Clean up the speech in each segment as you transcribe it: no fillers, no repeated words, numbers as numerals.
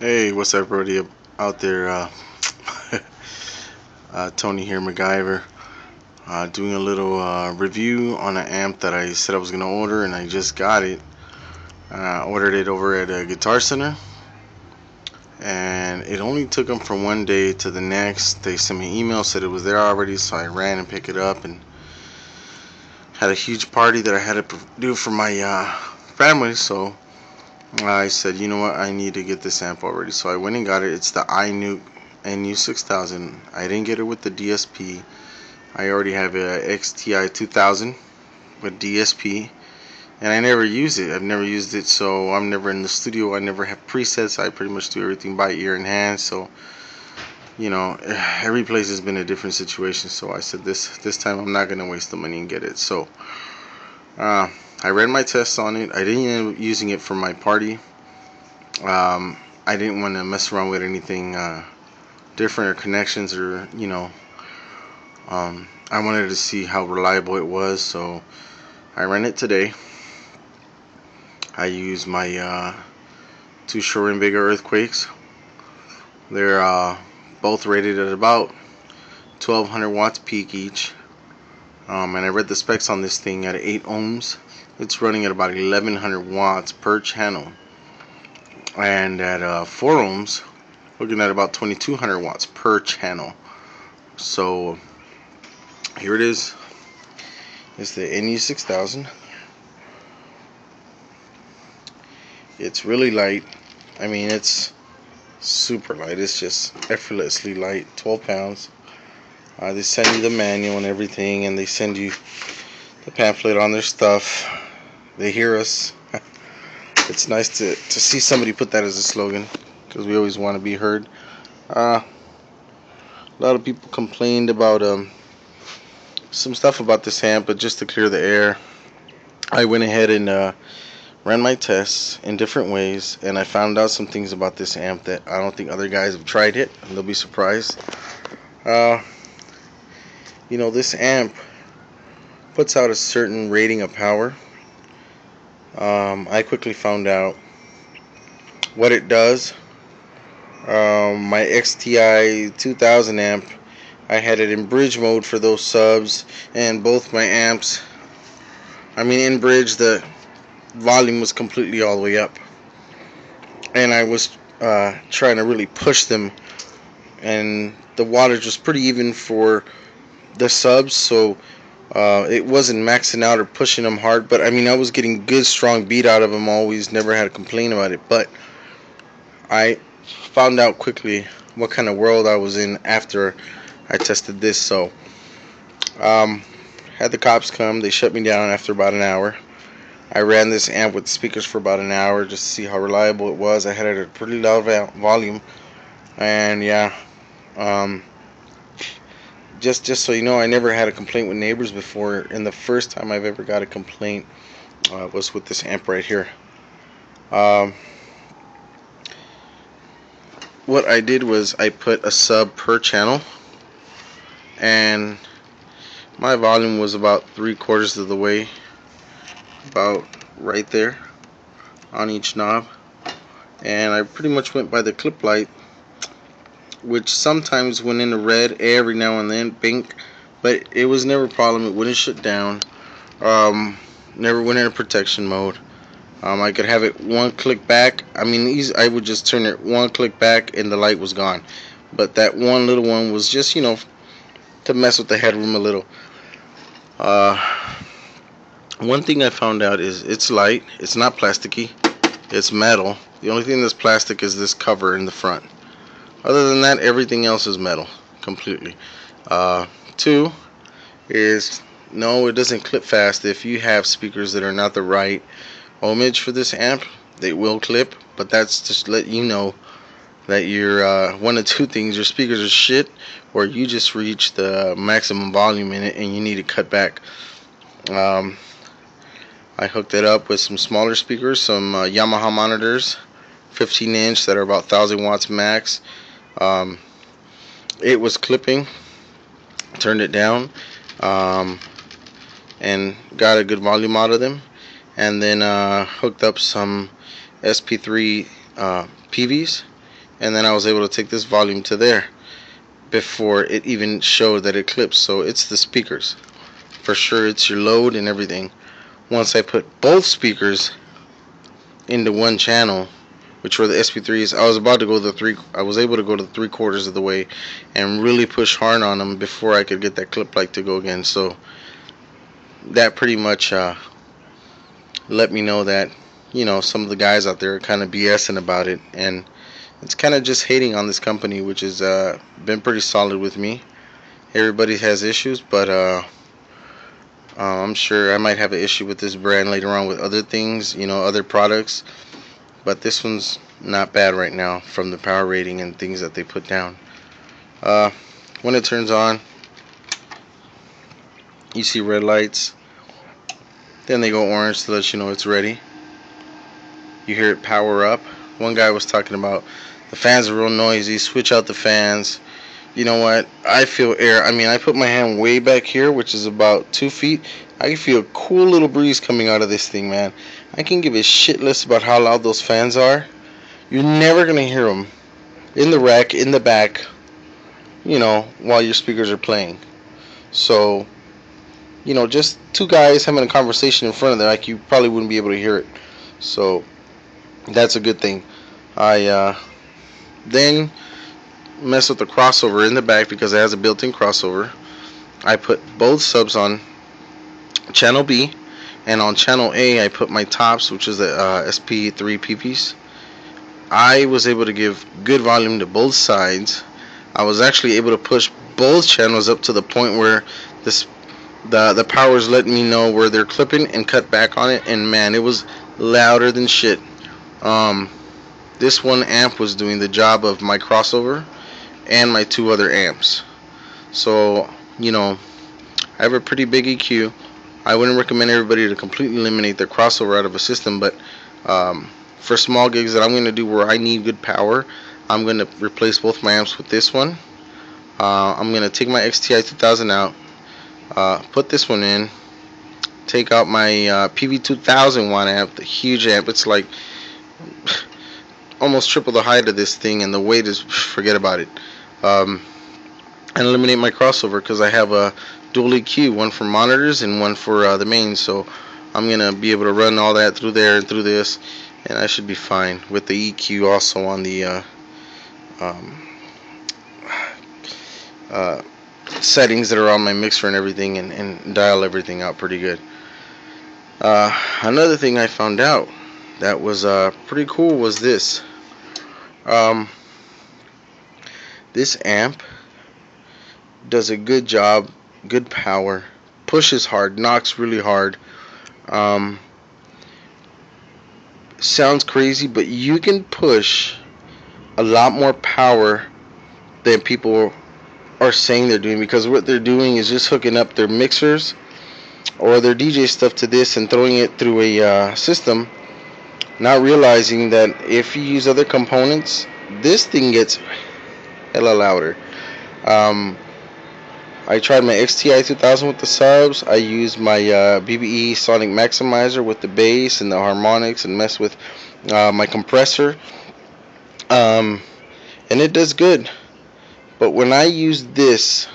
Hey, what's up, everybody out there? Tony here, MacGyver. Doing a little review on an amp that I said I was going to order, and I just got it. Ordered it over at a Guitar Center, and it only took them from one day to the next. They sent me an email, said it was there already, so I ran and picked it up and had a huge party that I had to do for my family. So I said, you know what, I need to get this amp already. So I went and got it. It's the nu6000. I didn't get it with the DSP. I already have a XTI 2000 with DSP, and I never use it. I've never used it, so I'm never in the studio. I never have presets. I pretty much do everything by ear and hand. So every place has been a different situation. So I said this time I'm not gonna waste the money and get it. So I ran my tests on it. I didn't end up using it for my party. I didn't want to mess around with anything different or connections or I wanted to see how reliable it was, so I ran it today. I used my two Shure and Bigger Earthquakes. They're both rated at about 1200 watts peak each. And I read the specs on this thing at 8 ohms. It's running at about 1100 watts per channel. And at 4 ohms, looking at about 2200 watts per channel. So here it is. It's the nu6000. It's really light. I mean, it's super light. It's just effortlessly light. 12 pounds. They send you the manual and everything, and they send you the pamphlet on their stuff. They hear us. It's nice to see somebody put that as a slogan, because we always want to be heard. A lot of people complained about some stuff about this amp, but just to clear the air, I went ahead and ran my tests in different ways, and I found out some things about this amp that I don't think other guys have tried it, and they'll be surprised. This amp puts out a certain rating of power. I quickly found out what it does. My XTI 2000 amp, I had it in bridge mode for those subs, and both my amps, in bridge, the volume was completely all the way up, and I was trying to really push them, and the wattage was pretty even for the subs, so it wasn't maxing out or pushing them hard, but I was getting good strong beat out of them always, never had a complaint about it. But I found out quickly what kind of world I was in after I tested this. So had the cops come. They shut me down after about an hour. I ran this amp with speakers for about an hour just to see how reliable it was. I had it at a pretty loud volume, and yeah, just so you know, I never had a complaint with neighbors before, and the first time I've ever got a complaint was with this amp right here. What I did was I put a sub per channel, and my volume was about 3/4 of the way, about right there on each knob, and I pretty much went by the clip light, which sometimes went into red every now and then, pink, but it was never a problem. It wouldn't shut down. Never went into protection mode. I could have it one click back. I would just turn it one click back and the light was gone. But that one little one was just, to mess with the headroom a little. One thing I found out is it's light. It's not plasticky. It's metal. The only thing that's plastic is this cover in the front. Other than that, everything else is metal completely. Two is, no, it doesn't clip fast. If you have speakers that are not the right ohmage for this amp, they will clip, but that's just to let you know that you're one of two things: your speakers are shit, or you just reached the maximum volume in it and you need to cut back. I hooked it up with some smaller speakers, some Yamaha monitors, 15-inch, that are about 1000 watts max. It was clipping. Turned it down, and got a good volume out of them, and then hooked up some SP3 PVs, and then I was able to take this volume to there before it even showed that it clips. So it's the speakers. For sure it's your load and everything. Once I put both speakers into one channel, which were the SP3s, I was about to go to the three. I was able to go to the 3/4 of the way and really push hard on them before I could get that clip light to go again. So that pretty much let me know that, you know, some of the guys out there are kind of BSing about it, and it's kind of just hating on this company, which has been pretty solid with me. Everybody has issues, but I'm sure I might have an issue with this brand later on with other things, you know, other products. But this one's not bad right now from the power rating and things that they put down. When it turns on, you see red lights. Then they go orange to let you know it's ready. You hear it power up. One guy was talking about the fans are real noisy. Switch out the fans. You know what? I feel air. I mean, I put my hand way back here, which is about 2 feet. I can feel a cool little breeze coming out of this thing, man. I can give a shit less about how loud those fans are. You're never going to hear them in the rack, in the back, you know, while your speakers are playing. So, you know, just two guys having a conversation in front of them, like, you probably wouldn't be able to hear it. So, that's a good thing. I then mess with the crossover in the back because it has a built-in crossover. I put both subs on channel B, and on channel A I put my tops, which is the SP3 PPs. I was able to give good volume to both sides. I was actually able to push both channels up to the point where the power's letting me know where they're clipping and cut back on it, and man, it was louder than shit. This one amp was doing the job of my crossover and my two other amps. So, you know, I have a pretty big EQ. I wouldn't recommend everybody to completely eliminate their crossover out of a system, but for small gigs that I'm going to do where I need good power, I'm going to replace both my amps with this one. I'm going to take my XTI 2000 out, put this one in, take out my PV2000 watt amp, the huge amp. It's like almost triple the height of this thing, and the weight is, forget about it. And eliminate my crossover because I have a dual EQ, one for monitors and one for the main. So I'm going to be able to run all that through there and through this, and I should be fine with the EQ also on the settings that are on my mixer and everything, and dial everything out pretty good. Another thing I found out that was pretty cool was this. This amp does a good job, good power, pushes hard, knocks really hard. Sounds crazy, but you can push a lot more power than people are saying they're doing, because what they're doing is just hooking up their mixers or their DJ stuff to this and throwing it through a system, not realizing that if you use other components, this thing gets hella louder. I tried my XTI 2000 with the subs. I used my BBE Sonic Maximizer with the bass and the harmonics and messed with my compressor. And it does good. But when I used this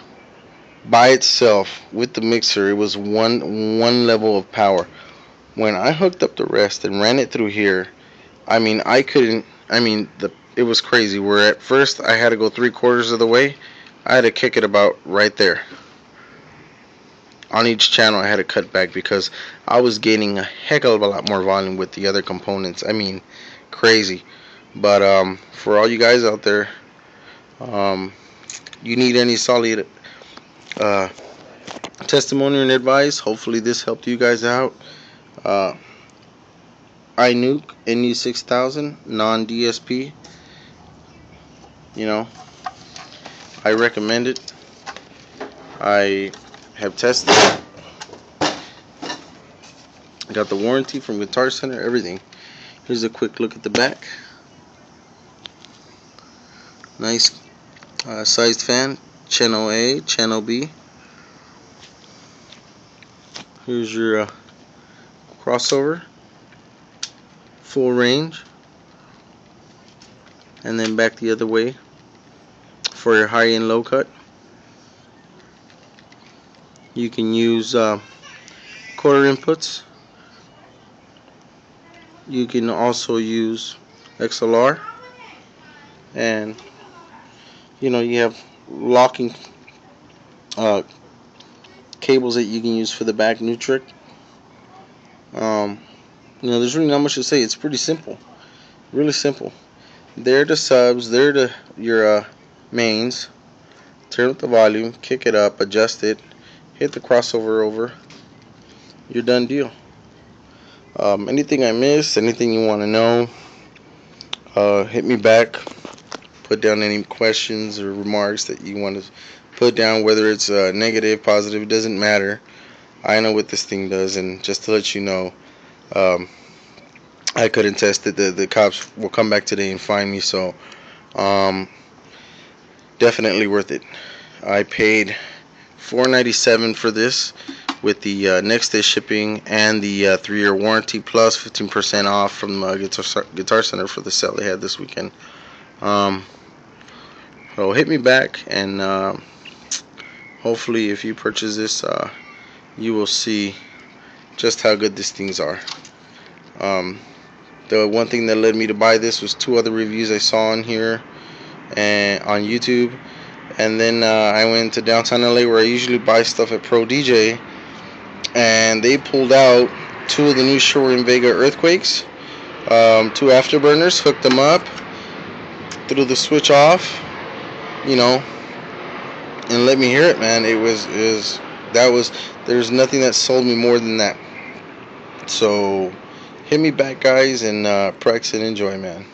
by itself with the mixer, it was one level of power. When I hooked up the rest and ran it through here, I mean, it was crazy. Where at first I had to go 3/4 of the way, I had to kick it about right there. On each channel I had to cut back because I was gaining a heck of a lot more volume with the other components. I mean, crazy. But for all you guys out there, you need any solid testimony and advice, hopefully this helped you guys out. iNuke nu6000 non-DSP, you know, I recommend it. I have tested it. Got the warranty from Guitar Center, everything. Here's a quick look at the back. Nice sized fan, channel A, channel B. Here's your crossover, full range. and then back the other way for your high and low cut. You can use quarter inputs. You can also use XLR, and you have locking uh, cables that you can use for the back nu6000. There's really not much to say. It's pretty simple, really simple. There are the subs. There are your mains. Turn up the volume, kick it up, adjust it, hit the crossover over. You're done deal. Anything I missed, anything you want to know, hit me back. Put down any questions or remarks that you want to put down, whether it's negative, positive, it doesn't matter. I know what this thing does, and just to let you know, I couldn't test it. The cops will come back today and find me, so definitely worth it. I paid $4.97 for this with the next day shipping and the 3-year warranty plus 15% off from Guitar Center for the sale they had this weekend. So hit me back, and hopefully if you purchase this, you will see just how good these things are. The one thing that led me to buy this was 2 other reviews I saw on here and on YouTube. And then I went to downtown LA where I usually buy stuff at Pro DJ, and they pulled out 2 of the new Shure Vega Earthquakes, 2 afterburners, hooked them up, threw the switch off, and let me hear it, man. There's nothing that sold me more than that. So hit me back, guys, and practice and enjoy, man.